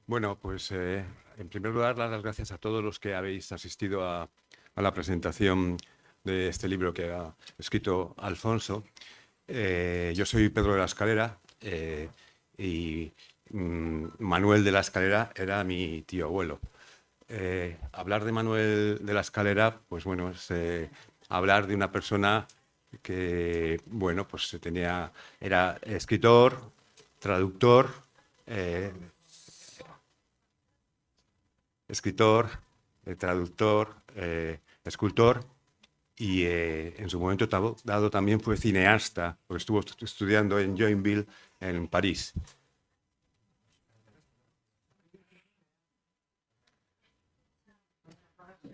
Bueno, pues en primer lugar, dar las gracias a todos los que habéis asistido a la presentación de este libro que ha escrito Alfonso. Yo soy Pedro de la Escalera y Manuel de la Escalera era mi tío abuelo. Hablar de Manuel de la Escalera, pues bueno, es hablar de una persona que, bueno, pues era escritor, traductor, eh, escritor, traductor, escultor y en su momento dado también fue cineasta, porque estuvo estudiando en Joinville, en París.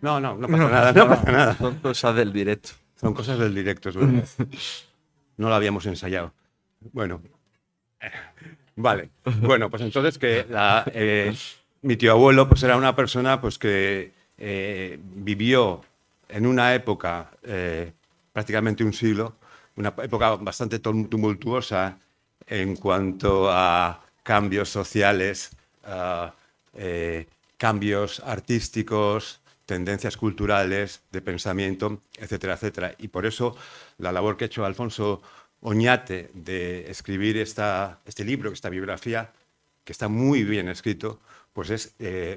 No, no, no pasa No, nada, no pasa nada. son cosas del directo. Son cosas del directo, es verdad. No lo habíamos ensayado. Bueno, vale. Bueno, pues entonces mi tío abuelo pues era una persona pues que vivió en una época, prácticamente un siglo, una época bastante tumultuosa en cuanto a cambios sociales, a, cambios artísticos, tendencias culturales, de pensamiento, etcétera, etcétera. Y por eso la labor que ha hecho Alfonso Oñate de escribir este libro, esta biografía, que está muy bien escrito, pues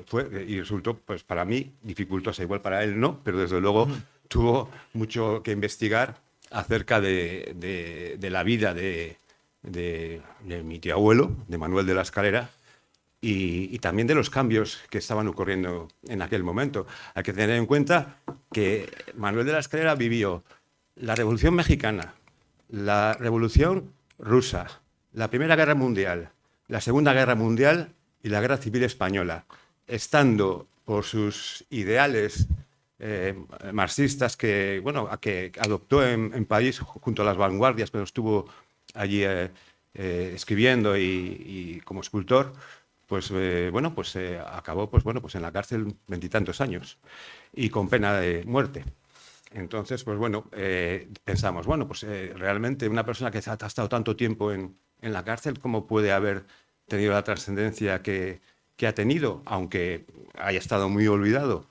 fue y resultó, pues para mí, dificultosa, igual para él no, pero desde luego tuvo mucho que investigar acerca de la vida de mi tío abuelo, de Manuel de la Escalera, y también de los cambios que estaban ocurriendo en aquel momento. Hay que tener en cuenta que Manuel de la Escalera vivió la Revolución Mexicana, la Revolución Rusa, la Primera Guerra Mundial, la Segunda Guerra Mundial y la Guerra Civil Española, estando por sus ideales marxistas que, bueno, que adoptó en París junto a las vanguardias, pero estuvo allí escribiendo y como escultor, pues bueno, pues acabó pues bueno, pues en la cárcel veintitantos años y con pena de muerte. Entonces, pues bueno, pensamos, bueno, pues realmente una persona que ha estado tanto tiempo en la cárcel, ¿cómo puede haber tenido la trascendencia que ha tenido, aunque haya estado muy olvidado?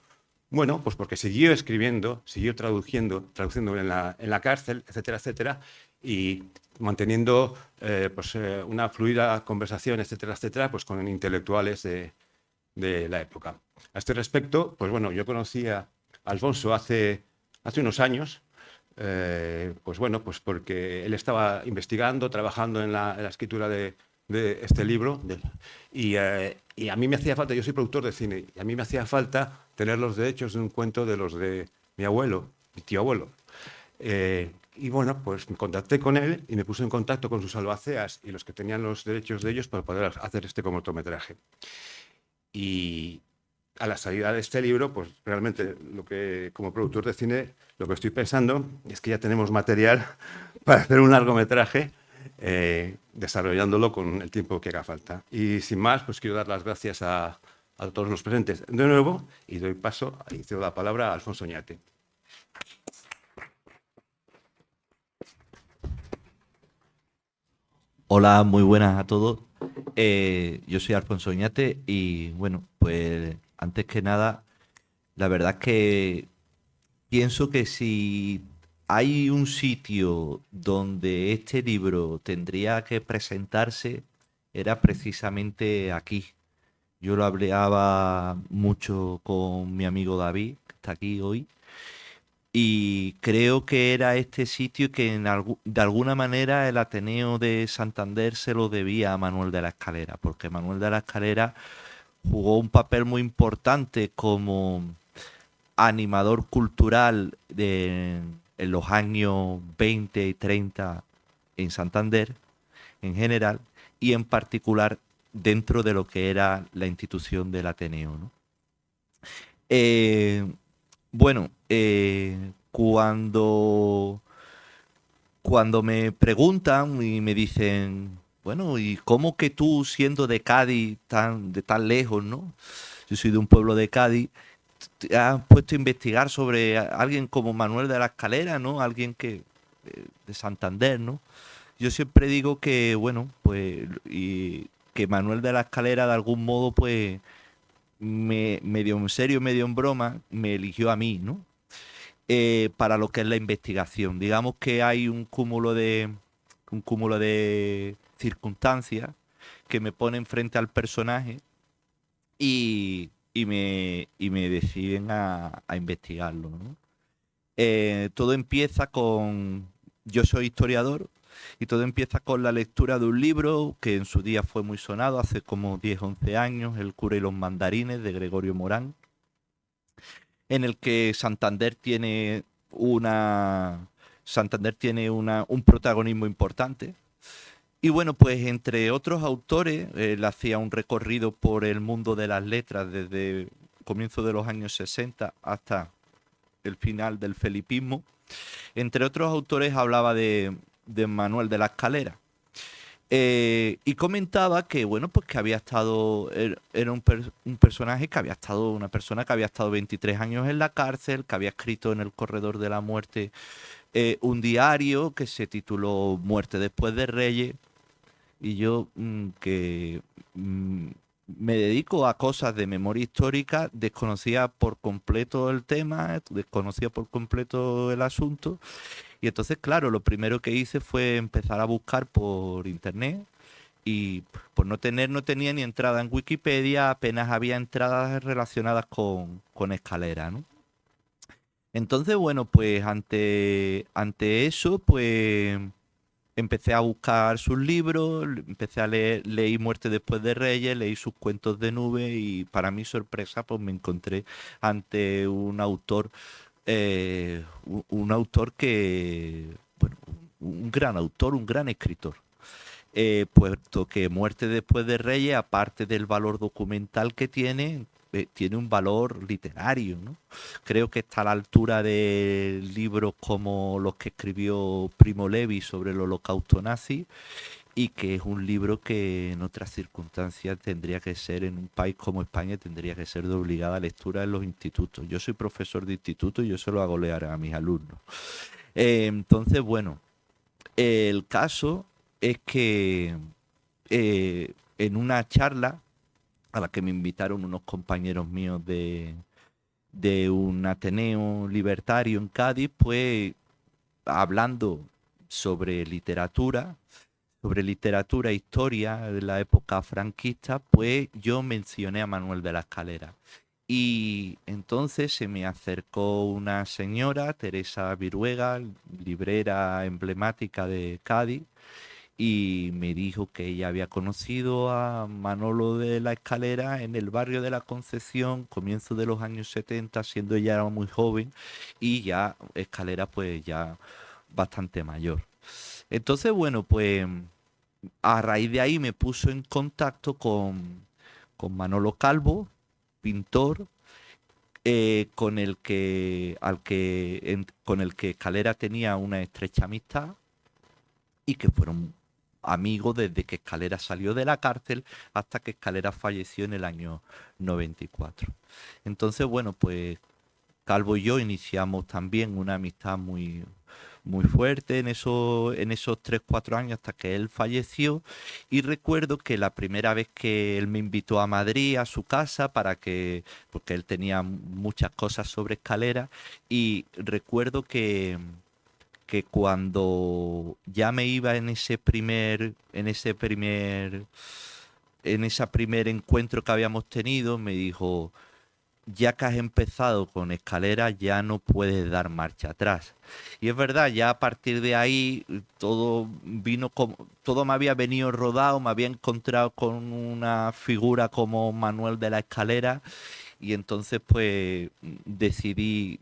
Bueno, pues porque siguió escribiendo, siguió traduciendo en la cárcel, etcétera, etcétera, y manteniendo una fluida conversación, etcétera, etcétera, pues con intelectuales de la época. A este respecto, pues bueno, yo conocí a Alfonso hace unos años, pues bueno, pues porque él estaba investigando, trabajando en la escritura de este libro, y a mí me hacía falta, yo soy productor de cine, y a mí me hacía falta tener los derechos de un cuento de los de mi abuelo, mi tío abuelo. Y bueno, pues me contacté con él y me puse en contacto con sus albaceas y los que tenían los derechos de ellos para poder hacer este cortometraje. Y a la salida de este libro, pues realmente como productor de cine, lo que estoy pensando es que ya tenemos material para hacer un largometraje, desarrollándolo con el tiempo que haga falta. Y sin más, pues quiero dar las gracias a todos los presentes de nuevo y doy paso y cedo la palabra a Alfonso Oñate. Hola, muy buenas a todos. Yo soy Alfonso Oñate y bueno, pues antes que nada, la verdad es que pienso que si hay un sitio donde este libro tendría que presentarse, era precisamente aquí. Yo lo hablaba mucho con mi amigo David, que está aquí hoy, y creo que era este sitio que de alguna manera el Ateneo de Santander se lo debía a Manuel de la Escalera, porque Manuel de la Escalera jugó un papel muy importante como animador cultural en los años 20 y 30 en Santander en general y en particular dentro de lo que era la institución del Ateneo, ¿no? Eh, bueno, cuando me preguntan y me dicen, bueno, ¿y cómo que tú siendo de Cádiz, de tan lejos, ¿no? Yo soy de un pueblo de Cádiz, te has puesto a investigar sobre alguien como Manuel de la Escalera, ¿no? Alguien que de Santander, ¿no? Yo siempre digo que, bueno, pues, y que Manuel de la Escalera de algún modo pues medio en serio, medio en broma, me eligió a mí, ¿no? Para lo que es la investigación. Digamos que hay un cúmulo de circunstancias que me ponen frente al personaje y me deciden a investigarlo, ¿no? Todo empieza con... Yo soy historiador y todo empieza con la lectura de un libro que en su día fue muy sonado, hace como 10 11 años, El cura y los mandarines, de Gregorio Morán, en el que Santander tiene un protagonismo importante. Y bueno, pues entre otros autores, él hacía un recorrido por el mundo de las letras desde comienzo de los años 60 hasta el final del felipismo. Entre otros autores hablaba de Manuel de la Escalera. Y comentaba que, bueno, pues que había estado, era un personaje que había estado, una persona que había estado 23 años en la cárcel, que había escrito en el corredor de la muerte un diario que se tituló Muerte después de Reyes. Y yo que me dedico a cosas de memoria histórica, desconocía por completo el tema, desconocía por completo el asunto. Y entonces, claro, lo primero que hice fue empezar a buscar por internet y por no tenía ni entrada en Wikipedia, apenas había entradas relacionadas con Escalera, ¿no? Entonces, bueno, pues ante eso, pues empecé a buscar sus libros, empecé a leer, leí Muerte después de Reyes, leí sus cuentos de nube y para mi sorpresa, pues me encontré ante un autor que, bueno, un gran autor, un gran escritor. Puesto que Muerte después de Reyes, aparte del valor documental que tiene, tiene un valor literario, ¿no? Creo que está a la altura de libros como los que escribió Primo Levi sobre el holocausto nazi y que es un libro que en otras circunstancias tendría que ser, en un país como España, tendría que ser de obligada lectura en los institutos. Yo soy profesor de instituto y yo se lo hago leer a mis alumnos. Entonces, bueno, el caso es que en una charla a la que me invitaron unos compañeros míos de un Ateneo libertario en Cádiz, pues hablando sobre literatura, e historia de la época franquista, pues yo mencioné a Manuel de la Escalera. Y entonces se me acercó una señora, Teresa Viruega, librera emblemática de Cádiz, y me dijo que ella había conocido a Manolo de la Escalera en el barrio de la Concepción, comienzo de los años 70, siendo ella era muy joven, y ya Escalera pues ya bastante mayor. Entonces, bueno, pues a raíz de ahí me puso en contacto con Manolo Calvo, pintor, con el que Escalera tenía una estrecha amistad y que fueron amigos desde que Escalera salió de la cárcel hasta que Escalera falleció en el año 94. Entonces, bueno, pues Calvo y yo iniciamos también una amistad muy fuerte en esos 3 4 años hasta que él falleció. Y recuerdo que la primera vez que él me invitó a Madrid, a su casa, porque él tenía muchas cosas sobre Escalera, y recuerdo que cuando ya me iba en ese primer encuentro que habíamos tenido, me dijo: ya que has empezado con Escalera, ya no puedes dar marcha atrás. Y es verdad, ya a partir de ahí todo me había venido rodado, me había encontrado con una figura como Manuel de la Escalera y entonces pues decidí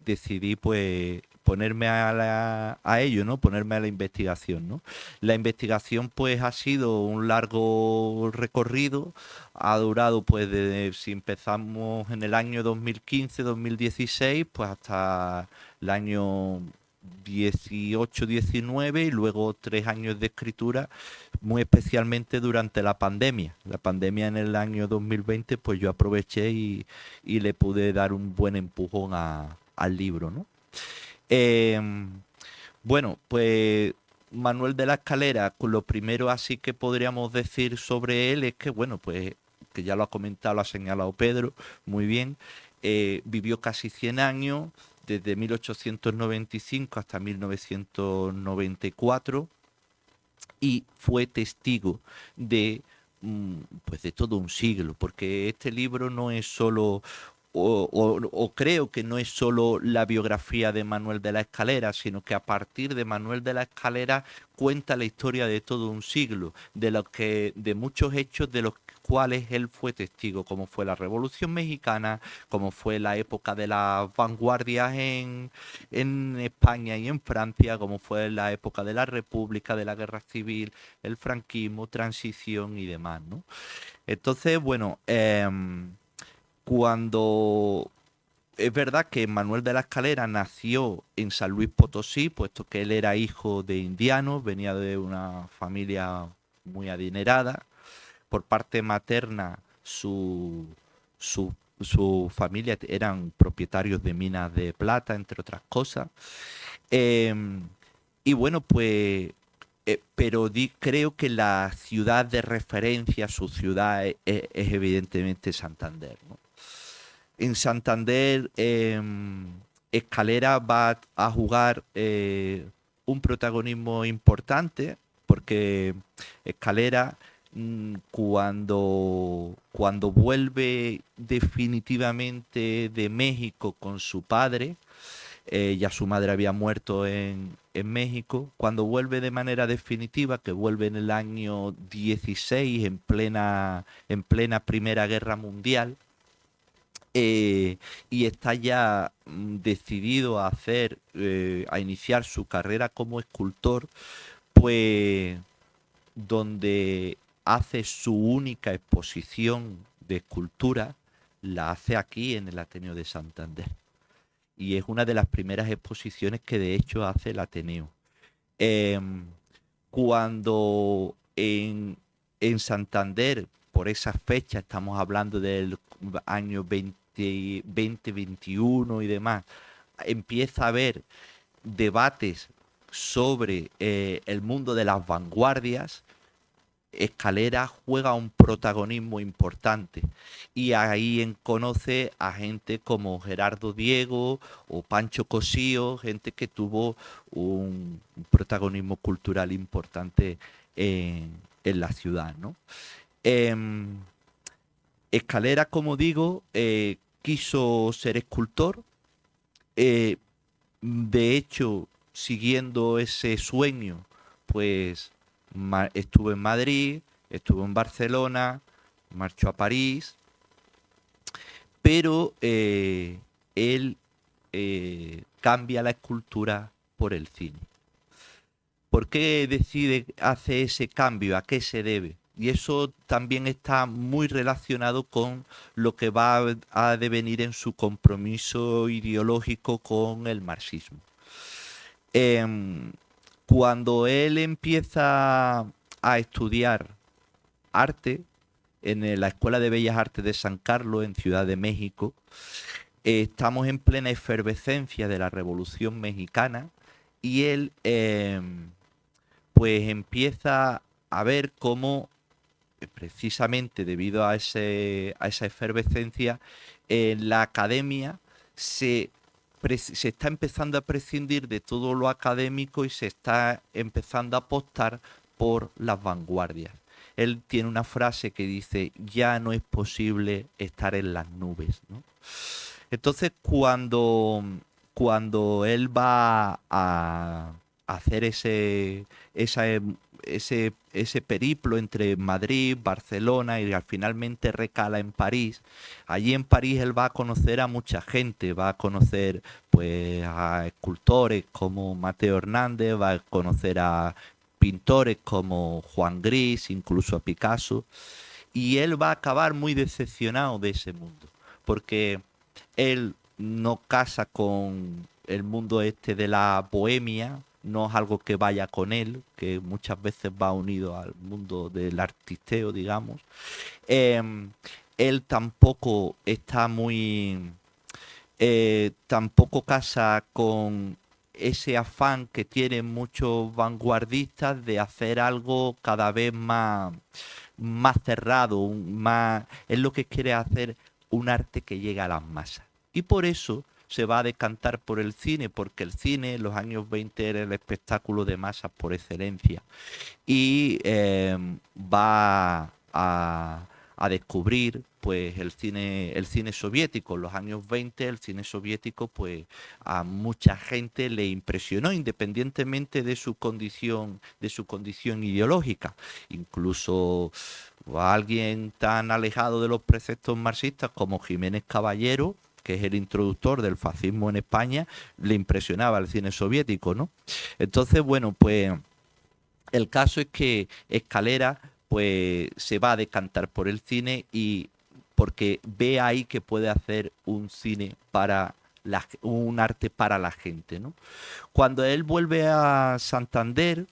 pues ponerme a ello, ¿no? Ponerme a la investigación, ¿no? La investigación pues ha sido un largo recorrido, ha durado pues desde, si empezamos en el año 2015, 2016, pues hasta el año 18, 19 y luego 3 años de escritura, muy especialmente durante la pandemia. La pandemia en el año 2020, pues yo aproveché y le pude dar un buen empujón al libro, ¿no? Eh, bueno, pues Manuel de la Escalera, con lo primero así que podríamos decir sobre él es que, bueno, pues que ya lo ha comentado, lo ha señalado Pedro, muy bien, vivió casi 100 años, desde 1895 hasta 1994, y fue testigo de, pues de todo un siglo, porque este libro no es solo, o creo que no es solo la biografía de Manuel de la Escalera, sino que a partir de Manuel de la Escalera cuenta la historia de todo un siglo, de muchos hechos de los cuales él fue testigo, como fue la Revolución Mexicana, como fue la época de las vanguardias en España y en Francia, como fue la época de la República, de la Guerra Civil, el franquismo, transición y demás, ¿no? Entonces, bueno, cuando es verdad que Manuel de la Escalera nació en San Luis Potosí, puesto que él era hijo de indianos, venía de una familia muy adinerada. Por parte materna, su familia eran propietarios de minas de plata, entre otras cosas. Eh, y bueno, pues, pero creo que la ciudad de referencia, su ciudad es evidentemente Santander, ¿no? En Santander, Escalera va a jugar un protagonismo importante porque Escalera, cuando vuelve definitivamente de México con su padre, ya su madre había muerto en México, cuando vuelve de manera definitiva, que vuelve en el año 16, en plena Primera Guerra Mundial, eh, y está ya decidido a iniciar su carrera como escultor, pues donde hace su única exposición de escultura, la hace aquí en el Ateneo de Santander. Y es una de las primeras exposiciones que de hecho hace el Ateneo. Em, cuando en Santander, por esa fecha, estamos hablando del año 2021 y demás, empieza a haber debates sobre el mundo de las vanguardias. Escalera juega un protagonismo importante y ahí conoce a gente como Gerardo Diego o Pancho Cosío, gente que tuvo un protagonismo cultural importante en la ciudad, ¿no? Em, Escalera, como digo, quiso ser escultor. eh, de hecho, siguiendo ese sueño, pues estuvo en Madrid, estuvo en Barcelona, marchó a París, pero él cambia la escultura por el cine. ¿Por qué decide hacer ese cambio? ¿A qué se debe? Y eso también está muy relacionado con lo que va a devenir en su compromiso ideológico con el marxismo. Em, Cuando él empieza a estudiar arte en la Escuela de Bellas Artes de San Carlos, en Ciudad de México, estamos en plena efervescencia de la Revolución Mexicana y él pues empieza a ver cómo precisamente debido a esa efervescencia en la academia se está empezando a prescindir de todo lo académico y se está empezando a apostar por las vanguardias. Él tiene una frase que dice, ya no es posible estar en las nubes, ¿no? Entonces, cuando él va a hacer ese periplo entre Madrid, Barcelona y finalmente recala en París, allí en París él va a conocer a mucha gente, va a conocer pues a escultores como Mateo Hernández, va a conocer a pintores como Juan Gris, incluso a Picasso, y él va a acabar muy decepcionado de ese mundo, porque él no casa con el mundo este de la bohemia, no es algo que vaya con él, que muchas veces va unido al mundo del artisteo, digamos. Eh, Él tampoco está muy... tampoco casa con ese afán que tienen muchos vanguardistas de hacer algo cada vez más cerrado, más, es lo que quiere hacer un arte que llegue a las masas. Y por eso se va a decantar por el cine, porque el cine en los años 20 era el espectáculo de masas por excelencia. Y va a descubrir pues el cine soviético. En los años 20 el cine soviético pues a mucha gente le impresionó independientemente de su condición ideológica. Incluso a alguien tan alejado de los preceptos marxistas como Jiménez Caballero, que es el introductor del fascismo en España, le impresionaba el cine soviético, ¿no? Entonces, bueno, pues el caso es que Escalera pues se va a decantar por el cine y porque ve ahí que puede hacer un cine para un arte para la gente, ¿no? Cuando él vuelve a Santander,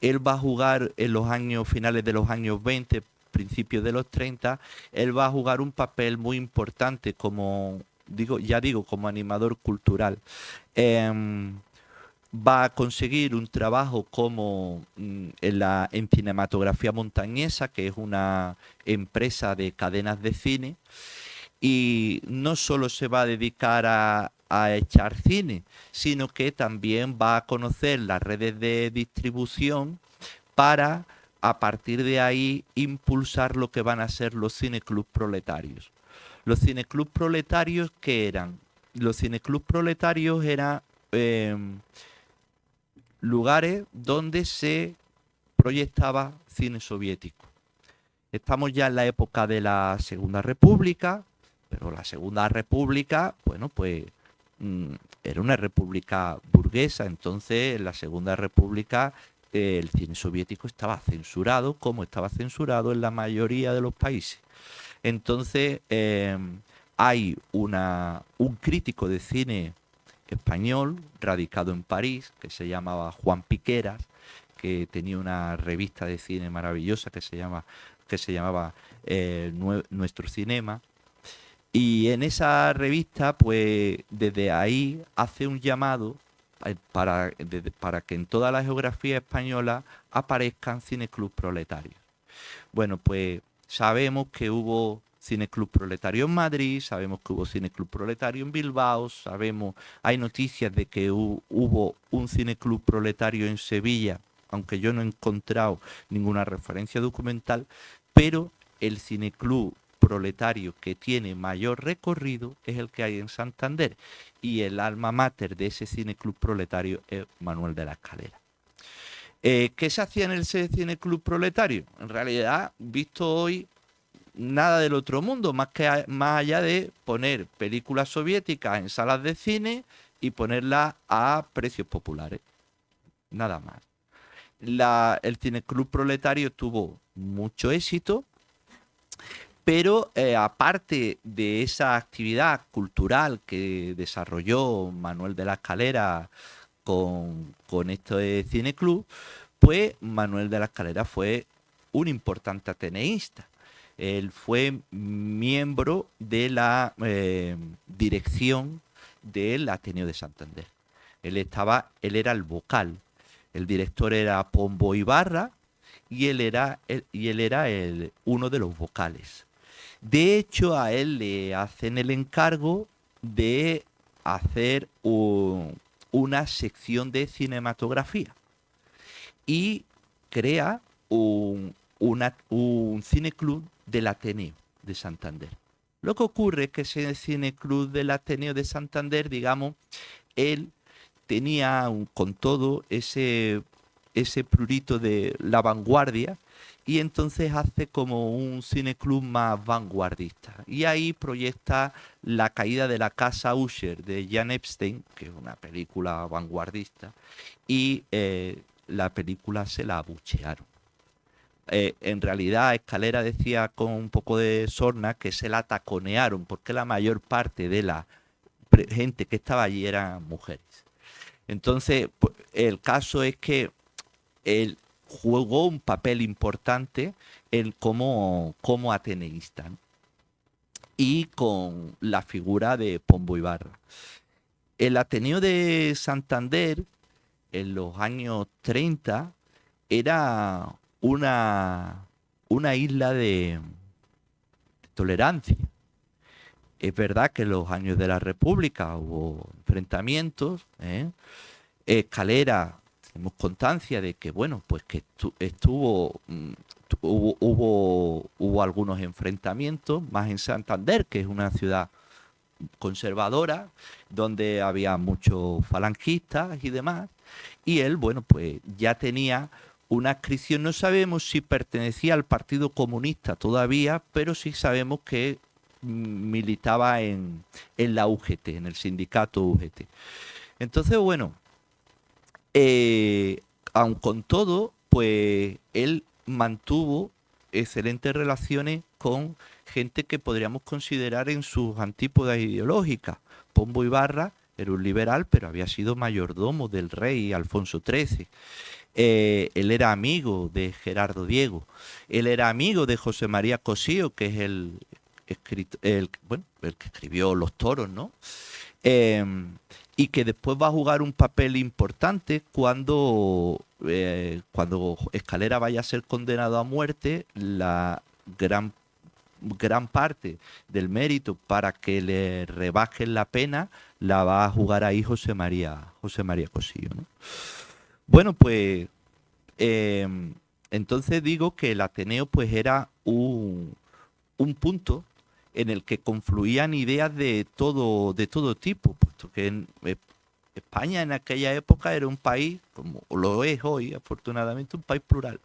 él va a jugar en los años finales de los años 20, principios de los 30, él va a jugar un papel muy importante como como animador cultural. Eh, Va a conseguir un trabajo como en Cinematografía Montañesa, que es una empresa de cadenas de cine, y no solo se va a dedicar a echar cine, sino que también va a conocer las redes de distribución para, a partir de ahí, impulsar lo que van a ser los cineclubs proletarios. Los cineclubs proletarios, ¿qué eran? Los cineclubs proletarios eran lugares donde se proyectaba cine soviético. Estamos ya en la época de la Segunda República, pero la Segunda República, bueno, pues era una república burguesa, entonces en la Segunda República el cine soviético estaba censurado, como estaba censurado en la mayoría de los países. Entonces hay un crítico de cine español radicado en París que se llamaba Juan Piqueras, que tenía una revista de cine maravillosa que se llamaba Nuestro Cinema. Y en esa revista, pues desde ahí hace un llamado para que en toda la geografía española aparezcan cineclubs proletarios. Bueno, pues sabemos que hubo Cineclub Proletario en Madrid, sabemos que hubo Cineclub Proletario en Bilbao, hay noticias de que hubo un Cineclub Proletario en Sevilla, aunque yo no he encontrado ninguna referencia documental, pero el Cineclub Proletario que tiene mayor recorrido es el que hay en Santander, y el alma mater de ese Cineclub Proletario es Manuel de la Escalera. ¿Qué se hacía en el Cineclub Proletario? En realidad, visto hoy, nada del otro mundo, más allá de poner películas soviéticas en salas de cine y ponerlas a precios populares. Nada más. El Cineclub Proletario tuvo mucho éxito, pero aparte de esa actividad cultural que desarrolló Manuel de la Escalera con este cineclub, pues Manuel de la Escalera fue un importante ateneísta. Él fue miembro de la dirección del Ateneo de Santander. Él era el vocal. El director era Pombo Ibarra y él era uno de los vocales. De hecho, a él le hacen el encargo de hacer una sección de cinematografía y crea un cineclub del Ateneo de Santander. Lo que ocurre es que ese cineclub del Ateneo de Santander, digamos, él tenía con todo ese prurito de la vanguardia, y entonces hace como un cineclub más vanguardista. Y ahí proyecta La caída de la casa Usher de Jan Epstein, que es una película vanguardista, y la película se la abuchearon. En realidad, Escalera decía con un poco de sorna que se la taconearon, porque la mayor parte de la gente que estaba allí eran mujeres. Entonces, el caso es que él jugó un papel importante como ateneísta, ¿no? Y con la figura de Pombo Ibarra. el Ateneo de Santander en los años 30 era una isla de tolerancia. Es verdad que en los años de la República hubo enfrentamientos, ¿eh? Escalera, tenemos constancia de que, bueno, pues que hubo algunos enfrentamientos, más en Santander, que es una ciudad conservadora, donde había muchos falangistas y demás, y él, bueno, pues ya tenía una adscripción, no sabemos si pertenecía al Partido Comunista todavía, pero sí sabemos que militaba en la UGT, en el sindicato UGT. Entonces, bueno, aun con todo, pues él mantuvo excelentes relaciones con gente que podríamos considerar en sus antípodas ideológicas. Pombo Ibarra era un liberal, pero había sido mayordomo del rey Alfonso XIII. Él era amigo de Gerardo Diego. Él era amigo de José María Cosío, que es el que escribió Los Toros, ¿no? Eh, y que después va a jugar un papel importante cuando Escalera vaya a ser condenado a muerte. La gran parte del mérito para que le rebajen la pena la va a jugar ahí José María Cosillo, ¿no? Bueno, pues eh, entonces digo que el Ateneo pues era un punto en el que confluían ideas de todo tipo, puesto que España en aquella época era un país, como lo es hoy, afortunadamente, un país plural.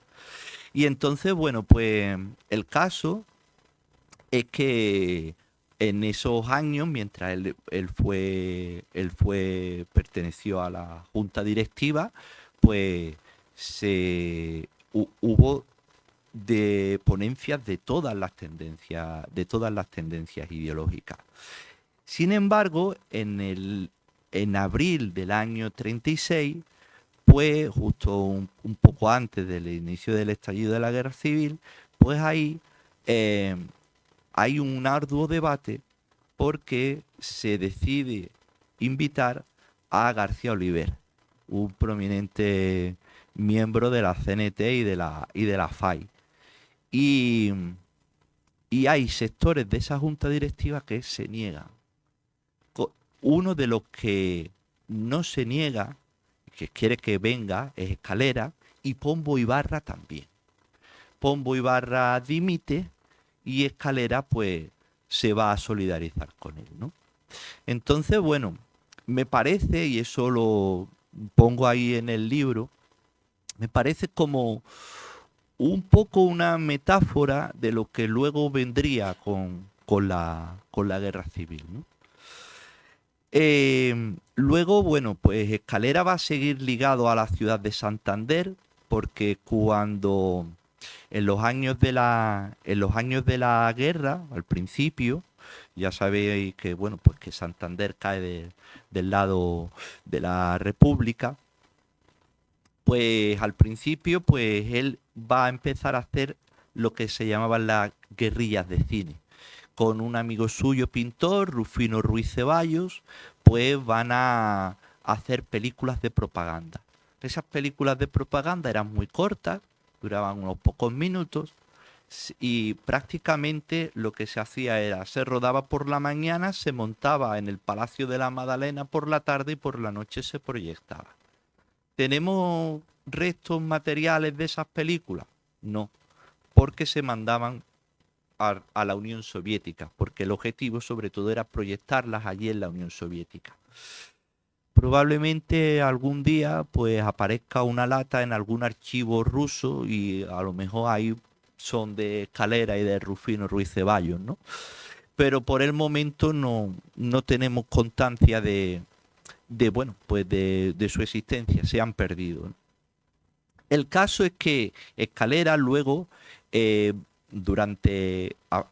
Y entonces, bueno, pues el caso es que en esos años, mientras perteneció a la junta directiva, pues hubo de ponencias de todas las tendencias ideológicas. Sin embargo, en abril del año 36, pues justo un poco antes del inicio del estallido de la guerra civil, pues ahí hay un arduo debate porque se decide invitar a García Oliver, un prominente miembro de la CNT y de la FAI. Y hay sectores de esa junta directiva que se niegan. Uno de los que no se niega, que quiere que venga, es Escalera, y Pombo Ibarra también. Pombo Ibarra dimite y Escalera pues se va a solidarizar con él, ¿no? Entonces, bueno, me parece, y eso lo pongo ahí en el libro, me parece como un poco una metáfora de lo que luego vendría con la guerra civil, ¿no? Luego, bueno, pues Escalera va a seguir ligado a la ciudad de Santander, porque cuando en los años de la guerra, al principio, ya sabéis que, bueno, pues que Santander cae del lado de la República, pues al principio, pues él va a empezar a hacer lo que se llamaban las guerrillas de cine. Con un amigo suyo, pintor, Rufino Ruiz Ceballos, pues van a hacer películas de propaganda. Esas películas de propaganda eran muy cortas, duraban unos pocos minutos, y prácticamente lo que se hacía era, se rodaba por la mañana, se montaba en el Palacio de la Madalena por la tarde y por la noche se proyectaba. ¿Tenemos restos materiales de esas películas? No, porque se mandaban a la Unión Soviética, porque el objetivo sobre todo era proyectarlas allí en la Unión Soviética. Probablemente algún día pues aparezca una lata en algún archivo ruso y a lo mejor ahí son de Escalera y de Rufino Ruiz Ceballos, ¿no? Pero por el momento no tenemos constancia bueno, pues de su existencia, se han perdido, ¿no? El caso es que Escalera luego,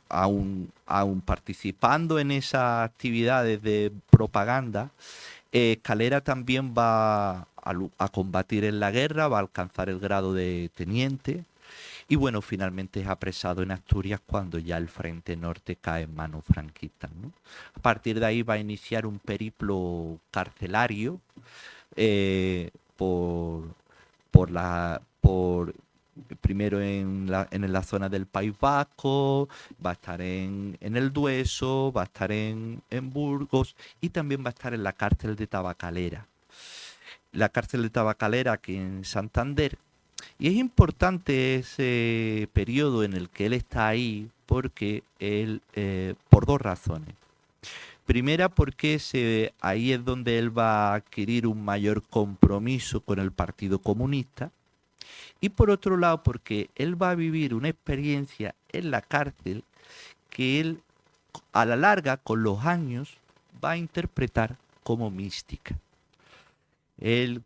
aún participando en esas actividades de propaganda, Escalera también va a combatir en la guerra, va a alcanzar el grado de teniente Y bueno, finalmente es apresado en Asturias cuando ya el Frente Norte cae en manos franquistas, ¿no? A partir de ahí va a iniciar un periplo carcelario eh, por, por primero en la zona del País Vasco, va a estar en el Dueso, va a estar en Burgos y también va a estar en la cárcel de Tabacalera. La cárcel de Tabacalera aquí en Santander. Y es importante ese periodo en el que él está ahí porque él, por dos razones. Primera, porque ahí es donde él va a adquirir un mayor compromiso con el Partido Comunista. Y por otro lado, porque él va a vivir una experiencia en la cárcel que él, a la larga, con los años, va a interpretar como mística. Él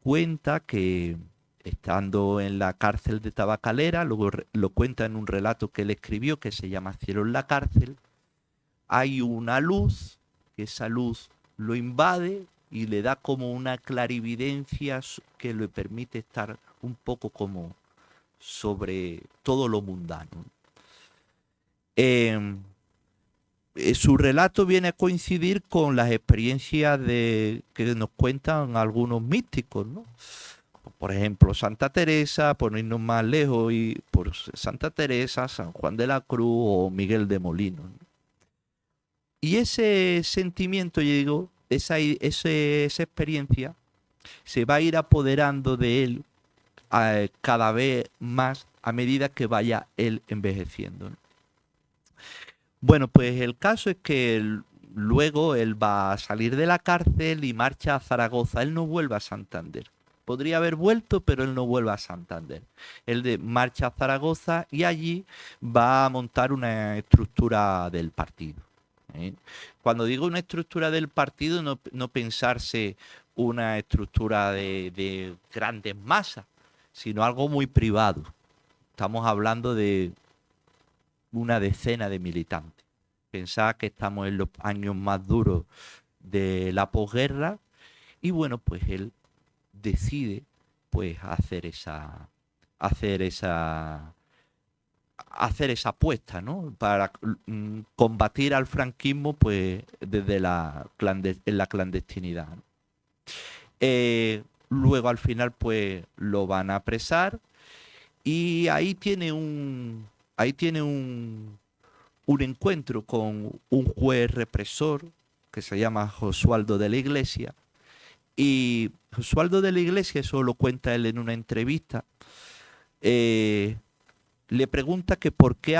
cuenta que estando en la cárcel de Tabacalera, luego lo cuenta en un relato que él escribió que se llama Cielo en la cárcel, hay una luz, que esa luz lo invade y le da como una clarividencia que le permite estar un poco como sobre todo lo mundano. Eh, Su relato viene a coincidir con las experiencias que nos cuentan algunos místicos, ¿no? Por ejemplo, Santa Teresa, por no irnos más lejos, y por Santa Teresa, San Juan de la Cruz o Miguel de Molinos, ¿no? Y ese sentimiento, yo digo, esa experiencia se va a ir apoderando de él cada vez más a medida que vaya él envejeciendo, ¿no? Bueno, pues el caso es que luego él va a salir de la cárcel y marcha a Zaragoza. Él no vuelve a Santander. Podría haber vuelto, pero él no vuelve a Santander. Marcha a Zaragoza y allí va a montar una estructura del partido, ¿eh? Cuando digo una estructura del partido, no pensarse una estructura de grandes masas, sino algo muy privado. Estamos hablando de una decena de militantes. Pensaba que estamos en los años más duros de la posguerra y bueno, pues él decide pues hacer esa hacer esa apuesta, ¿no? Para combatir al franquismo pues desde en la clandestinidad, ¿no? Luego al final pues lo van a apresar y ahí tiene un encuentro con un juez represor que se llama Josualdo de la Iglesia. Y Josualdo de la Iglesia, eso lo cuenta él en una entrevista, eh, le pregunta que porque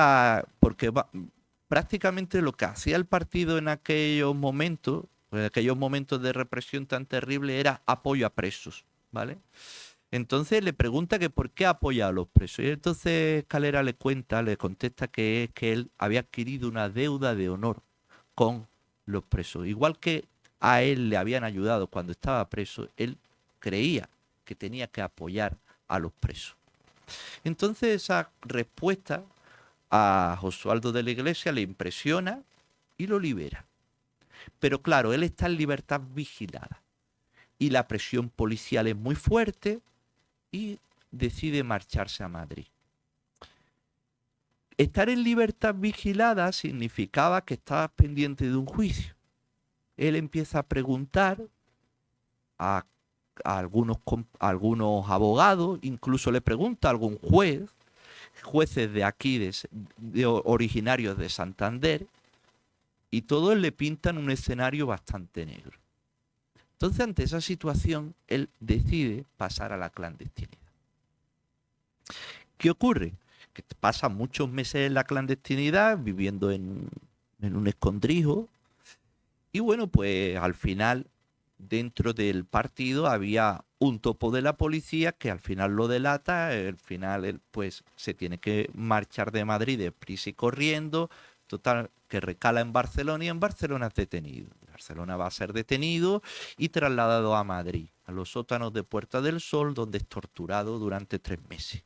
prácticamente lo que hacía el partido en aquellos momentos de represión tan terrible, era apoyo a presos, ¿vale? Entonces le pregunta que por qué apoya a los presos. Y entonces Calera le contesta que es que él había adquirido una deuda de honor con los presos. Igual que a él le habían ayudado cuando estaba preso, él creía que tenía que apoyar a los presos. Entonces esa respuesta a Josualdo de la Iglesia le impresiona y lo libera. Pero claro, él está en libertad vigilada y la presión policial es muy fuerte y decide marcharse a Madrid. Estar en libertad vigilada significaba que estaba pendiente de un juicio. Él empieza a preguntar a, a algunos abogados, incluso le pregunta a algún jueces de aquí, originarios de Santander, y todos le pintan un escenario bastante negro. Entonces, ante esa situación, él decide pasar a la clandestinidad. ¿Qué ocurre? Que pasa muchos meses en la clandestinidad, viviendo en un escondrijo, y bueno, pues al final, dentro del partido había un topo de la policía que al final lo delata, al final él pues se tiene que marchar de Madrid deprisa y corriendo, total, que recala en Barcelona y en Barcelona es detenido. En Barcelona va a ser detenido y trasladado a Madrid, a los sótanos de Puerta del Sol, donde es torturado durante 3 meses.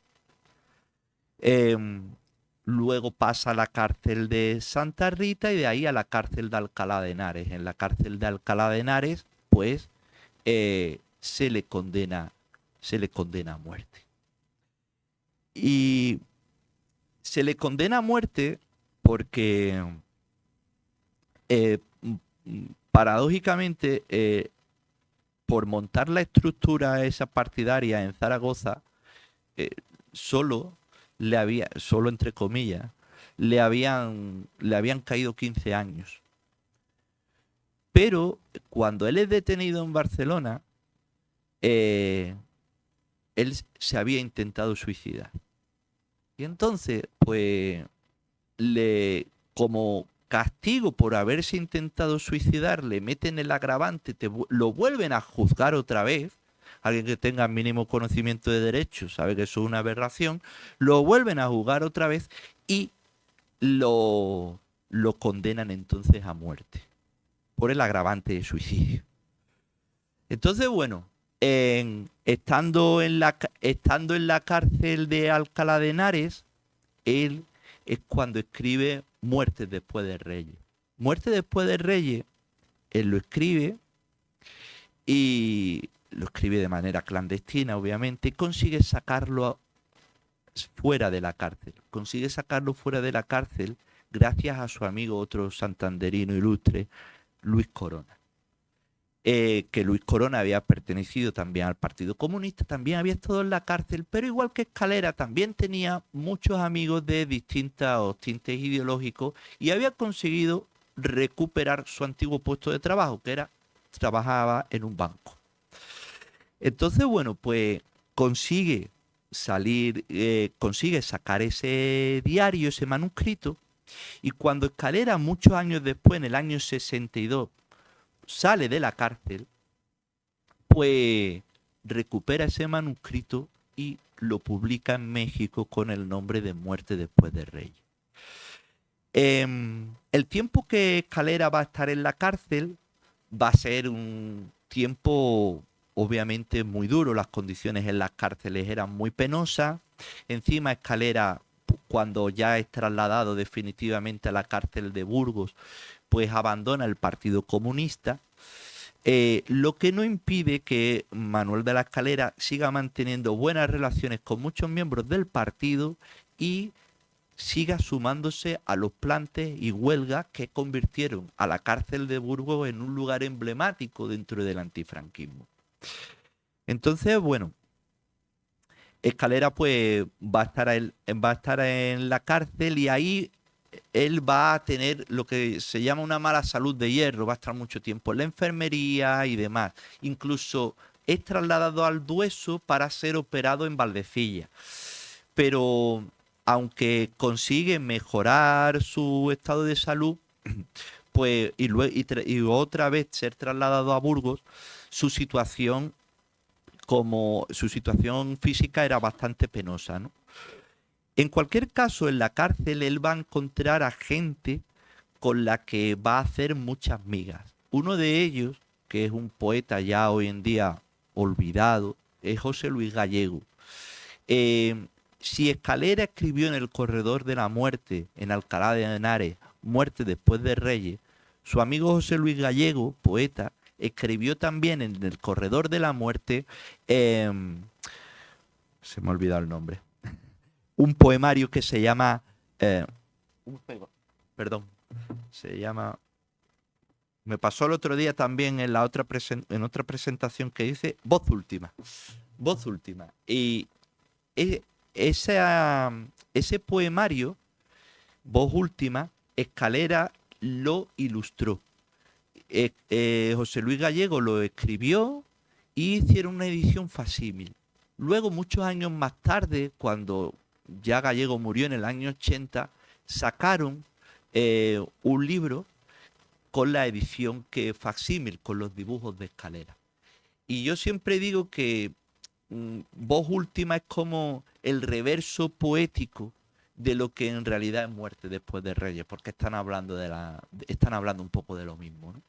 Luego pasa a la cárcel de Santa Rita y de ahí a la cárcel de Alcalá de Henares. En la cárcel de Alcalá de Henares, pues, se le condena a muerte. Y se le condena a muerte porque, paradójicamente, por montar la estructura esa partidaria en Zaragoza, eh, solo solo entre comillas, le habían caído 15 años. Pero cuando él es detenido en Barcelona, eh, él se había intentado suicidar. Y entonces, pues, como castigo por haberse intentado suicidar, le meten el agravante, lo vuelven a juzgar otra vez. Alguien que tenga mínimo conocimiento de derecho sabe que eso es una aberración. Lo vuelven a juzgar otra vez y lo condenan entonces a muerte por el agravante de suicidio. Entonces, bueno, estando en la cárcel de Alcalá de Henares, él es cuando escribe Muerte después de Reyes. Muerte después de Reyes, él lo escribe y lo escribe de manera clandestina, obviamente, y consigue sacarlo fuera de la cárcel. Consigue sacarlo fuera de la cárcel gracias a su amigo, otro santanderino ilustre, Luis Corona. Que Luis Corona había pertenecido también al Partido Comunista, también había estado en la cárcel, pero igual que Escalera, también tenía muchos amigos de distintos tintes ideológicos y había conseguido recuperar su antiguo puesto de trabajo, que trabajaba en un banco. Entonces, bueno, pues consigue consigue sacar ese diario, ese manuscrito, y cuando Escalera, muchos años después, en el año 62, sale de la cárcel, pues recupera ese manuscrito y lo publica en México con el nombre de Muerte después de Reyes. El tiempo que Escalera va a estar en la cárcel va a ser un tiempo obviamente muy duro. Las condiciones en las cárceles eran muy penosas. Encima Escalera, cuando ya es trasladado definitivamente a la cárcel de Burgos, pues abandona el Partido Comunista, lo que no impide que Manuel de la Escalera siga manteniendo buenas relaciones con muchos miembros del partido y siga sumándose a los plantes y huelgas que convirtieron a la cárcel de Burgos en un lugar emblemático dentro del antifranquismo. Entonces, bueno, Escalera pues va a estar en la cárcel y ahí él va a tener lo que se llama una mala salud de hierro, va a estar mucho tiempo en la enfermería y demás. Incluso es trasladado al Dueso para ser operado en Valdecilla. Pero aunque consigue mejorar su estado de salud, pues y otra vez ser trasladado a Burgos, su situación física era bastante penosa, ¿no? En cualquier caso, en la cárcel él va a encontrar a gente con la que va a hacer muchas migas. Uno de ellos, que es un poeta ya hoy en día olvidado, es José Luis Gallego. Si Escalera escribió en El Corredor de la Muerte, en Alcalá de Henares, Muerte después de Reyes, su amigo José Luis Gallego, poeta, escribió también en El Corredor de la Muerte, se me ha olvidado el nombre, un poemario que se llama, perdón, se llama, me pasó el otro día también en otra presentación que dice Voz Última. Voz Última. Y ese poemario, Voz Última, Escalera lo ilustró. José Luis Gallego lo escribió y hicieron una edición facsímil. Luego, muchos años más tarde, cuando ya Gallego murió en el año 80, sacaron un libro con la edición que facsímil, con los dibujos de Escalera. Y yo siempre digo que Voz Última es como el reverso poético de lo que en realidad es Muerte después de Reyes, porque están hablando un poco de lo mismo, ¿no?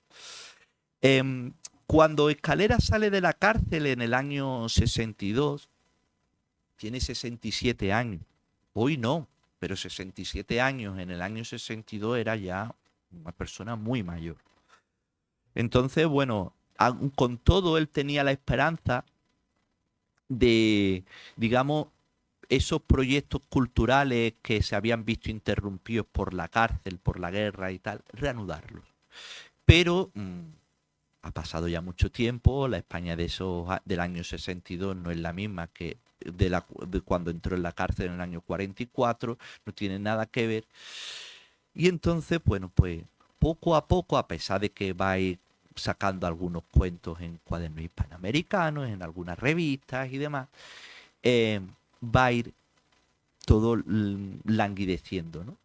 Cuando Escalera sale de la cárcel en el año 62, tiene 67 años. Hoy no, pero 67 años en el año 62 era ya una persona muy mayor. Entonces, bueno, con todo él tenía la esperanza de, digamos, esos proyectos culturales que se habían visto interrumpidos por la cárcel, por la guerra y tal, reanudarlos. Pero ha pasado ya mucho tiempo, la España del año 62 no es la misma que de cuando entró en la cárcel en el año 44, no tiene nada que ver. Y entonces, bueno, pues poco a poco, a pesar de que va a ir sacando algunos cuentos en cuadernos hispanoamericanos, en algunas revistas y demás, eh, va a ir todo languideciendo, ¿no?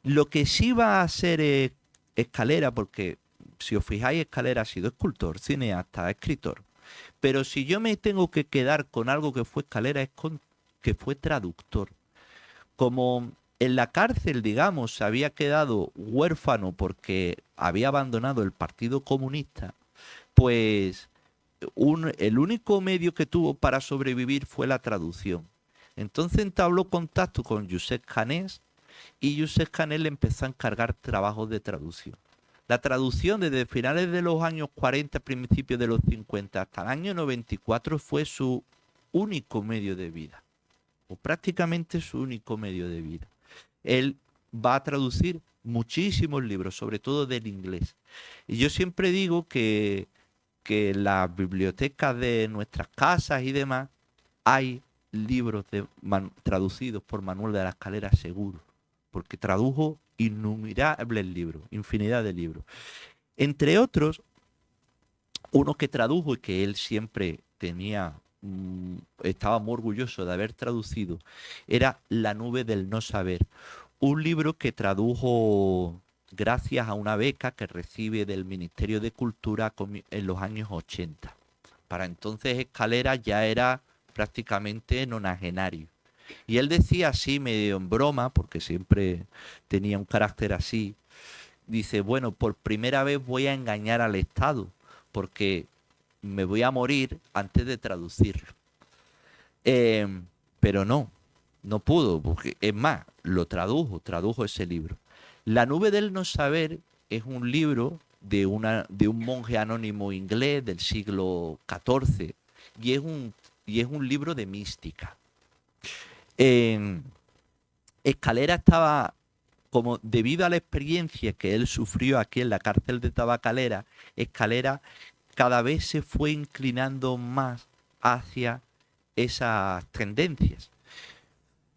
Lo que sí va a ser Escalera, porque si os fijáis, Escalera ha sido escultor, cineasta, escritor. Pero si yo me tengo que quedar con algo que fue Escalera, es con que fue traductor. Como en la cárcel, digamos, se había quedado huérfano porque había abandonado el Partido Comunista, pues el único medio que tuvo para sobrevivir fue la traducción. Entonces entabló contacto con Josep Janés y Josep Janés le empezó a encargar trabajos de traducción. La traducción desde finales de los años 40, principios de los 50 hasta el año 94 fue su único medio de vida, o prácticamente su único medio de vida. Él va a traducir muchísimos libros, sobre todo del inglés. Y yo siempre digo que las bibliotecas de nuestras casas y demás hay libros traducidos por Manuel de la Escalera seguro, porque tradujo innumerables libros, infinidad de libros. Entre otros, uno que tradujo y que él siempre estaba muy orgulloso de haber traducido, era La nube del no saber, un libro que tradujo gracias a una beca que recibe del Ministerio de Cultura en los años 80. Para entonces Escalera ya era prácticamente nonagenario. Y él decía así, medio en broma, porque siempre tenía un carácter así, dice, bueno, por primera vez voy a engañar al Estado, porque me voy a morir antes de traducirlo. Pero no pudo, porque es más, tradujo ese libro. La nube del no saber es un libro de un monje anónimo inglés del siglo XIV y es un libro de mística. Escalera estaba, como debido a la experiencia que él sufrió aquí en la cárcel de Tabacalera, Escalera cada vez se fue inclinando más hacia esas tendencias.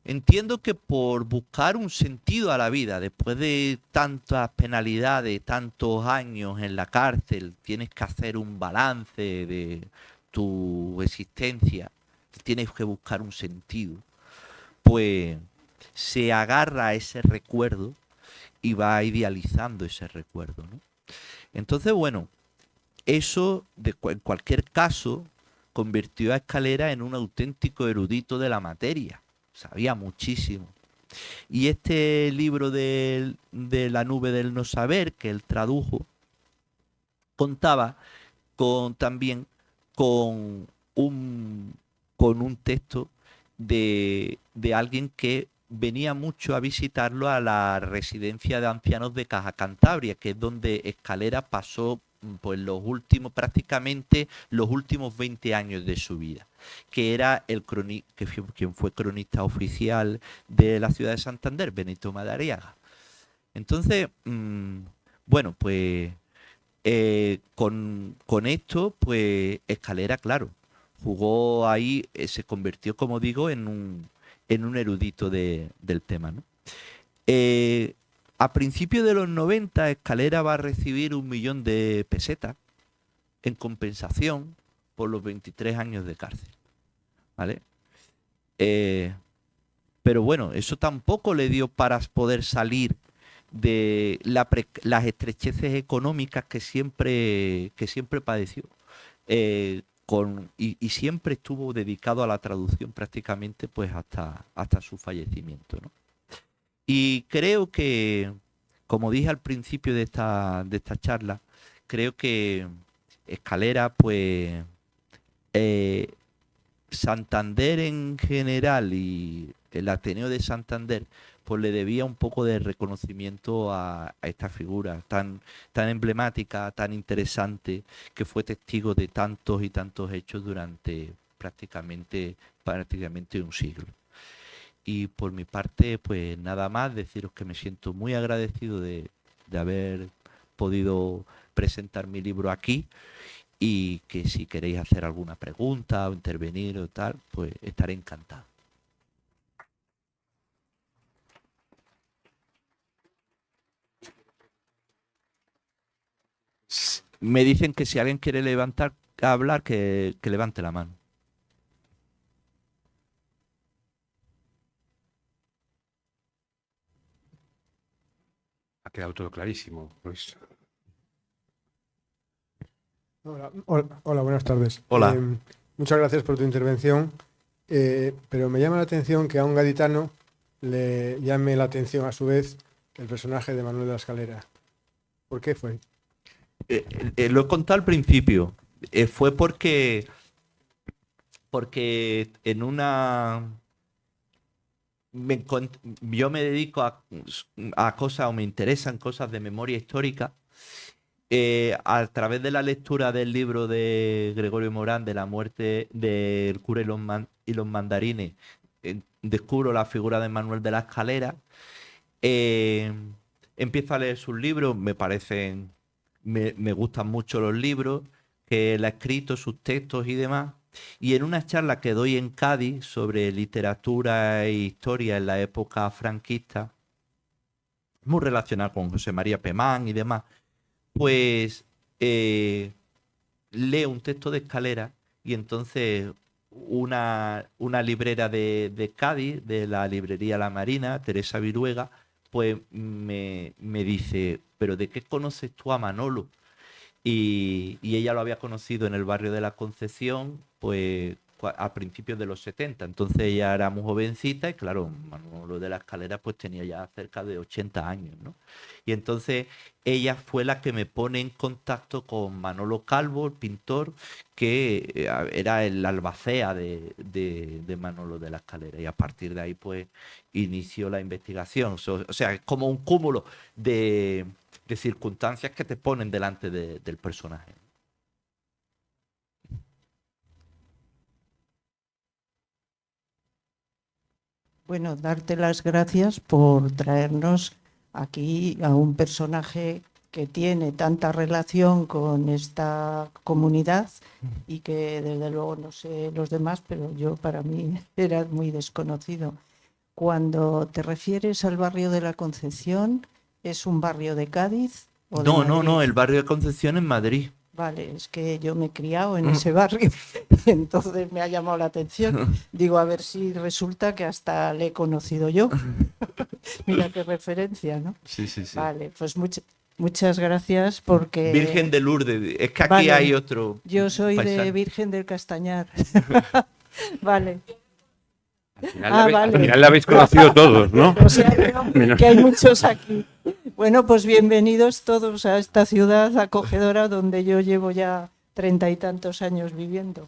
Entiendo que por buscar un sentido a la vida, después de tantas penalidades, tantos años en la cárcel, tienes que hacer un balance de tu existencia, tienes que buscar un sentido, pues se agarra a ese recuerdo y va idealizando ese recuerdo, ¿no? Entonces, bueno, eso en cualquier caso convirtió a Escalera en un auténtico erudito de la materia. Sabía muchísimo. Y este libro de La nube del no saber, que él tradujo, contaba también con un texto de alguien que venía mucho a visitarlo a la residencia de ancianos de Caja Cantabria, que es donde Escalera pasó pues prácticamente los últimos 20 años de su vida, que era quien fue cronista oficial de la ciudad de Santander, Benito Madariaga. Entonces, bueno, pues con esto, pues Escalera, claro, jugó ahí, se convirtió, como digo, en un erudito del tema, ¿no? A principios de los 90, Escalera va a recibir 1.000.000 de pesetas en compensación por los 23 años de cárcel, ¿vale? Pero bueno, eso tampoco le dio para poder salir de las estrecheces económicas que siempre padeció. Y siempre estuvo dedicado a la traducción prácticamente pues hasta su fallecimiento, ¿no? Y creo que, como dije al principio de esta charla, creo que Escalera, pues Santander en general y el Ateneo de Santander, pues le debía un poco de reconocimiento a esta figura tan emblemática, tan interesante, que fue testigo de tantos y tantos hechos durante prácticamente un siglo. Y por mi parte, pues nada más, deciros que me siento muy agradecido de haber podido presentar mi libro aquí y que si queréis hacer alguna pregunta o intervenir o tal, pues estaré encantado. Me dicen que si alguien quiere levantar a hablar, que levante la mano. Ha quedado todo clarísimo, Luis. Hola, buenas tardes. Hola. Muchas gracias por tu intervención, pero me llama la atención que a un gaditano le llame la atención a su vez el personaje de Manuel de la Escalera. ¿Por qué fue? Lo he contado al principio. Fue porque en una... yo me dedico a cosas o me interesan cosas de memoria histórica. A través de la lectura del libro de Gregorio Morán de la muerte del cura y los mandarines, descubro la figura de Manuel de la Escalera. Empiezo a leer sus libros, me gustan mucho los libros que él ha escrito, sus textos y demás. Y en una charla que doy en Cádiz sobre literatura e historia en la época franquista, muy relacionada con José María Pemán y demás, pues leo un texto de Escalera y entonces una librera de Cádiz, de la librería La Marina, Teresa Viruega, pues me dice, ¿pero de qué conoces tú a Manolo? Y ella lo había conocido en el barrio de la Concepción, pues a principios de los 70. Entonces ella era muy jovencita y claro, Manolo de la Escalera pues tenía ya cerca de 80 años, ¿no? Y entonces ella fue la que me pone en contacto con Manolo Calvo, el pintor, que era el albacea de Manolo de la Escalera. Y a partir de ahí pues inició la investigación. O sea, es como un cúmulo de circunstancias que te ponen delante del personaje. Bueno, darte las gracias por traernos aquí a un personaje que tiene tanta relación con esta comunidad y que desde luego no sé los demás, pero yo para mí era muy desconocido. Cuando te refieres al barrio de la Concepción, ¿es un barrio de Cádiz o de Madrid? No, el barrio de Concepción en Madrid. Vale, es que yo me he criado en ese barrio, entonces me ha llamado la atención. Digo, a ver si resulta que hasta le he conocido yo. Mira qué referencia, ¿no? Sí. Vale, pues muchas gracias porque... Virgen de Lourdes, es que aquí Vale, hay otro yo soy de paisano. Virgen del Castañar. Vale. Al final la habéis conocido todos, ¿no? O sea, que hay muchos aquí. Bueno, pues bienvenidos todos a esta ciudad acogedora donde yo llevo ya 30 y tantos años viviendo.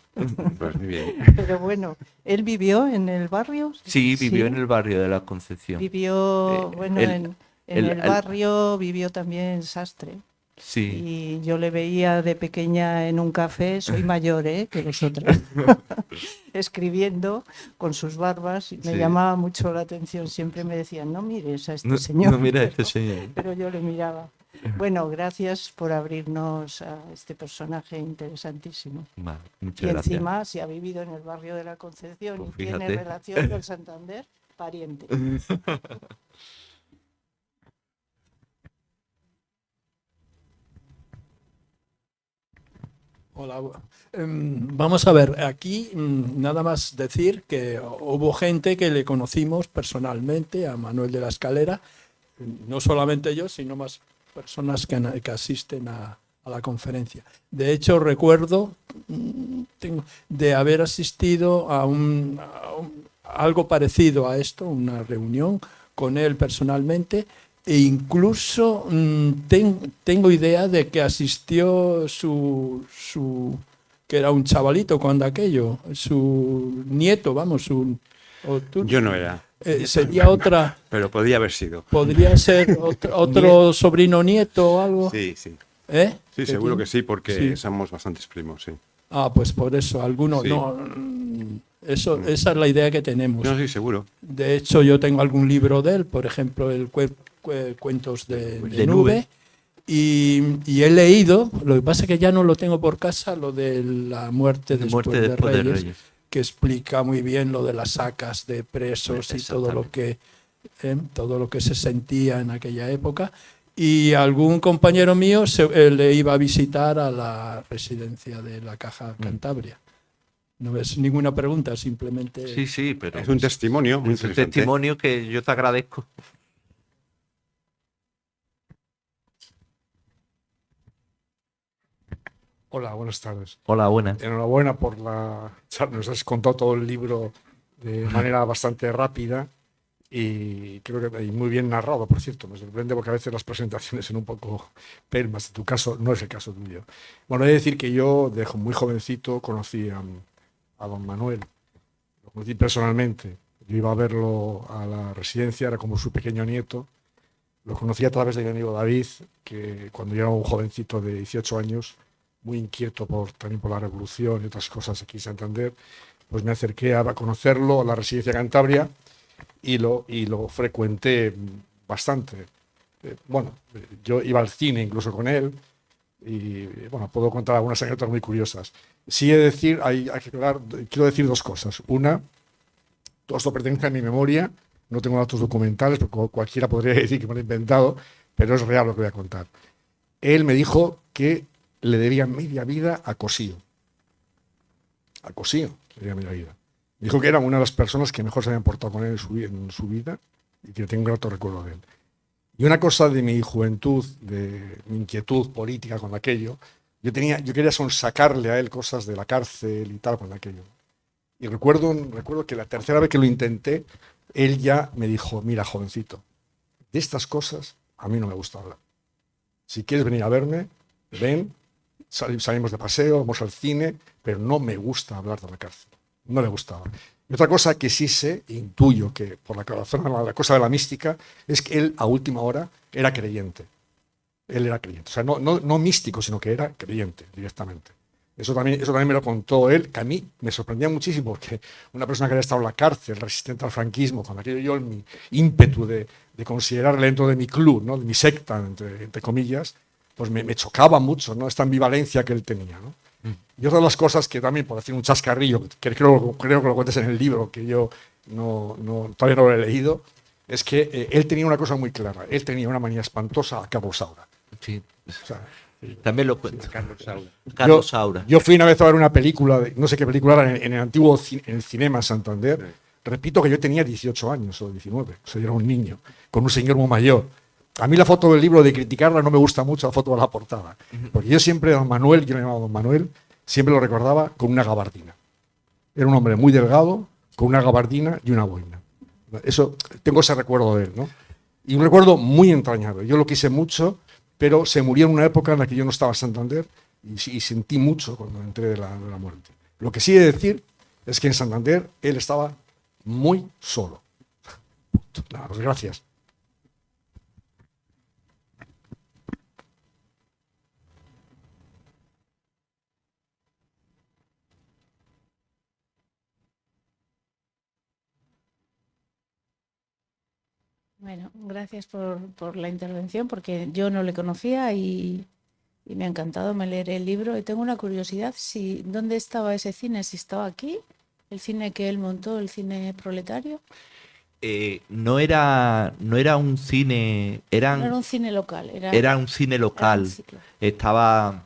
Pues muy bien. Pero bueno, ¿él vivió en el barrio? Sí, vivió en el barrio de la Concepción. Vivió, bueno, en el barrio vivió también Sastre. Sí. Y yo le veía de pequeña en un café, soy mayor que vosotros, escribiendo con sus barbas. Y me llamaba mucho la atención, siempre me decían, no mires a este señor. No mira a este señor. Pero yo le miraba. Bueno, gracias por abrirnos a este personaje interesantísimo. Vale, muchas y gracias. encima, si ha vivido en el barrio de la Concepción Pues y tiene fíjate. relación con Santander, pariente. Hola. Vamos a ver, aquí nada más decir que hubo gente que le conocimos personalmente a Manuel de la Escalera, no solamente yo, sino más personas que asisten a la conferencia. De hecho, recuerdo de haber asistido a algo parecido a esto, una reunión con él personalmente, e incluso tengo idea de que asistió que era un chavalito cuando aquello, su nieto, vamos, Yo no era. Sería otra... Pero podía haber sido. ¿Podría ser otro sobrino nieto o algo? Sí. ¿Eh? Sí, seguro que sí, porque Sí. somos bastantes primos, sí. Ah, pues por eso, algunos Sí. no... Esa es la idea que tenemos. No, sí, seguro. De hecho, yo tengo algún libro de él, por ejemplo, el Cuentos de De Nube. Nube. Y he leído, lo que pasa es que ya no lo tengo por casa, lo de la muerte después, Muerte después de de Reyes, Reyes. que explica muy bien lo de las sacas de presos y todo lo que se sentía en aquella época. Y algún compañero mío le iba a visitar a la residencia de la Caja Cantabria. No es ninguna pregunta, simplemente... Sí, sí, pero Es un testimonio muy es un interesante. testimonio que yo te agradezco. Hola, buenas tardes. Hola, buenas. Enhorabuena por la charla. Nos has contado todo el libro de manera bastante rápida y creo que y muy bien narrado, por cierto. Me sorprende porque a veces las presentaciones son un poco pelmas. En tu caso, no es el caso tuyo. Bueno, he de decir que yo, de muy jovencito, conocí a don Manuel. Lo conocí personalmente. Yo iba a verlo a la residencia, era como su pequeño nieto. Lo conocí a través de mi amigo David, que cuando yo era un jovencito de 18 años, muy inquieto también por la revolución y otras cosas aquí en Santander, pues me acerqué a conocerlo a la residencia Cantabria y lo frecuenté bastante. Yo iba al cine incluso con él y bueno, puedo contar algunas anécdotas muy curiosas. Sí he de decir, quiero decir dos cosas. Una, todo esto pertenece a mi memoria, no tengo datos documentales, porque cualquiera podría decir que me lo he inventado, pero es real lo que voy a contar. Él me dijo que le debía media vida a Cosío. A Cosío le debía media vida. Dijo que era una de las personas que mejor se habían portado con él en su vida y que tengo un grato recuerdo de él. Y una cosa de mi juventud, de mi inquietud política con aquello, yo quería sacarle a él cosas de la cárcel y tal con aquello. Y recuerdo que la tercera vez que lo intenté, él ya me dijo, mira, jovencito, de estas cosas a mí no me gusta hablar. Si quieres venir a verme, ven, salimos de paseo, vamos al cine, pero no me gusta hablar de la cárcel. No le gustaba. Y otra cosa que sí intuyo que por la cosa de la mística, es que él a última hora era creyente. Él era creyente. O sea, no místico, sino que era creyente directamente. Eso también me lo contó él, que a mí me sorprendía muchísimo, porque una persona que había estado en la cárcel, resistente al franquismo, cuando aquello yo en mi ímpetu de considerarle dentro de mi club, ¿no? De mi secta, entre comillas, pues me chocaba mucho, ¿no? Esta ambivalencia que él tenía, ¿no? Y otra de las cosas que también, por decir un chascarrillo, que creo que lo cuentes en el libro, que yo todavía no lo he leído, es que él tenía una cosa muy clara. Él tenía una manía espantosa a Carlos Saura. Sí. O sea, También lo cuento. Carlos Saura. Carlos Saura. Yo fui una vez a ver una película, no sé qué película era, en el antiguo en el Cinema Santander. Sí. Repito que yo tenía 18 años o 19, o sea, yo era un niño, con un señor muy mayor. A mí la foto del libro, de criticarla, no me gusta mucho la foto de la portada. Porque yo siempre, don Manuel, yo le llamaba don Manuel, siempre lo recordaba con una gabardina. Era un hombre muy delgado, con una gabardina y una boina. Eso, tengo ese recuerdo de él, ¿no? Y un recuerdo muy entrañable. Yo lo quise mucho, pero se murió en una época en la que yo no estaba en Santander y sentí mucho cuando entré de la muerte. Lo que sí he de decir es que en Santander él estaba muy solo. Nada, pues gracias. Bueno, gracias por la intervención, porque yo no le conocía y me ha encantado, me leeré el libro. Y tengo una curiosidad, ¿dónde estaba ese cine? ¿Si estaba aquí? ¿El cine que él montó, el cine proletario? No era un cine, No era un cine local. Era un cine local. Estaba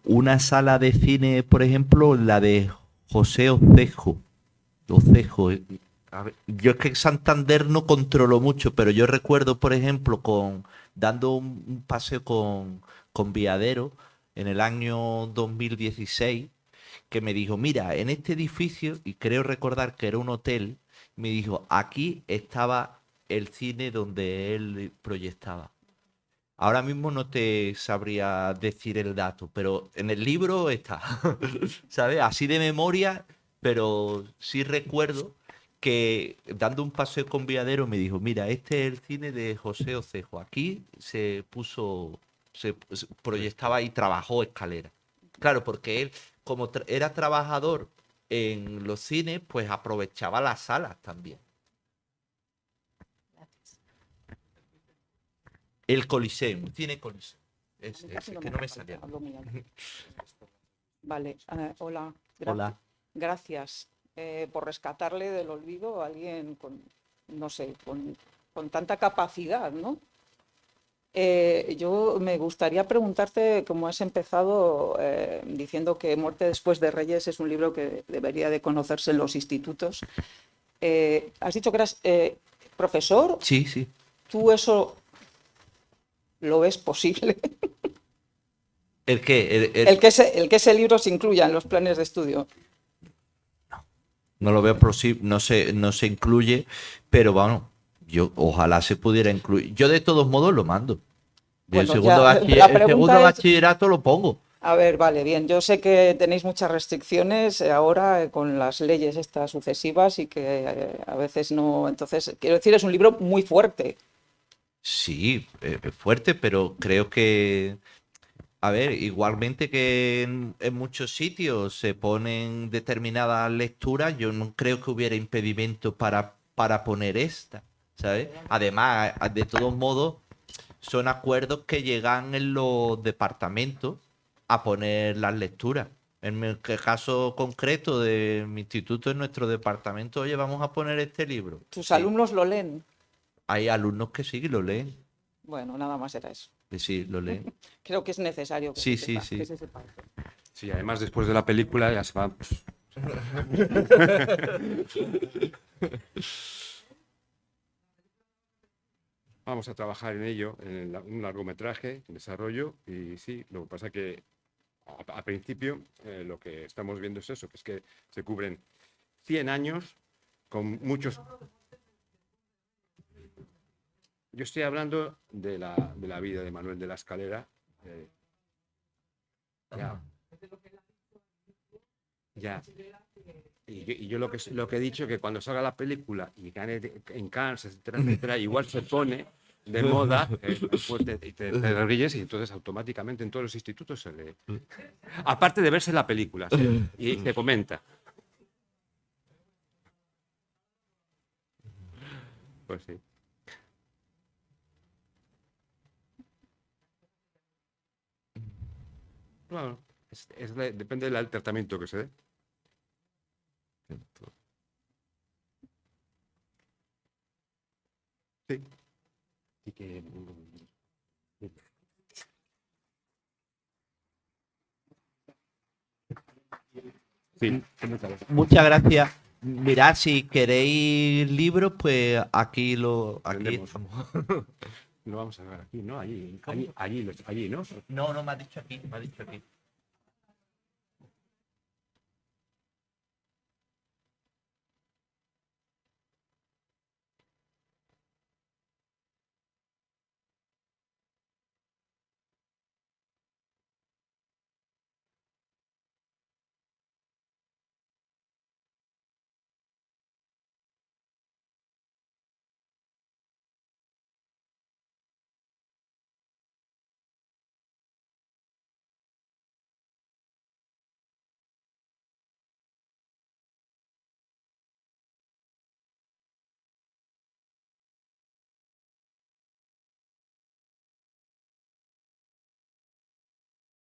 una sala de cine, por ejemplo, la de José Ocejo. A ver, yo es que en Santander no controlo mucho, pero yo recuerdo, por ejemplo, dando un paseo con Viadero en el año 2016, que me dijo, mira, en este edificio, y creo recordar que era un hotel, me dijo, aquí estaba el cine donde él proyectaba. Ahora mismo no te sabría decir el dato, pero en el libro está, ¿sabes? Así de memoria, pero sí recuerdo que dando un paseo con Viadero me dijo, mira, este es el cine de José Ocejo. Aquí se proyectaba y trabajó Escalera. Claro, porque él, como era trabajador en los cines, pues aprovechaba las salas también. El Coliseum, cine Coliseum. Ese, que no me salía. Vale, hola. Hola. Gracias por rescatarle del olvido a alguien con, no sé, con tanta capacidad, ¿no? Yo me gustaría preguntarte, como has empezado diciendo que Muerte después de Reyes es un libro que debería de conocerse en los institutos. Has dicho que eras profesor. Sí, sí. ¿Tú eso lo ves posible? ¿El qué? El que ese libro se incluya en los planes de estudio. No lo veo posible, no se incluye, pero bueno, yo ojalá se pudiera incluir. Yo de todos modos lo mando. El Bueno, segundo, ya, la el pregunta segundo es- bachillerato lo pongo. A ver, vale, bien. Yo sé que tenéis muchas restricciones ahora con las leyes estas sucesivas y que a veces no. Entonces, quiero decir, es un libro muy fuerte. Sí, es fuerte, pero creo que, a ver, igualmente que en muchos sitios se ponen determinadas lecturas, yo no creo que hubiera impedimento para poner esta, ¿sabes? Además, de todos modos, son acuerdos que llegan en los departamentos a poner las lecturas. En el caso concreto de mi instituto, en nuestro departamento, oye, vamos a poner este libro. Tus Sí. alumnos lo leen. Hay alumnos que sí, que lo leen. Bueno, nada más era eso. Que sí, lo leen. Creo que es necesario que Sí, se sí, sepa, sí. que se sepa. Sí, además después de la película ya se va. Pues, vamos a trabajar en ello, en un largometraje en desarrollo. Y sí, lo que pasa que a principio lo que estamos viendo es eso, que es que se cubren 100 años con muchos. Yo estoy hablando de la vida de Manuel de la Escalera. Ya. Ya. Y yo lo que he dicho, que cuando salga la película y gane en Cannes, etcétera, etcétera, igual se pone de moda, después te ríes y entonces automáticamente en todos los institutos se lee. Aparte de verse la película, sí, y se comenta. Pues sí. Bueno, depende del tratamiento que se dé. Sí. Y que... Sí, Muchas gracias. Mirad, si queréis libros, pues aquí Vendemos. estamos. lo vamos a ver aquí, ¿no? Allí, ¿no? No, me ha dicho aquí, me ha dicho aquí.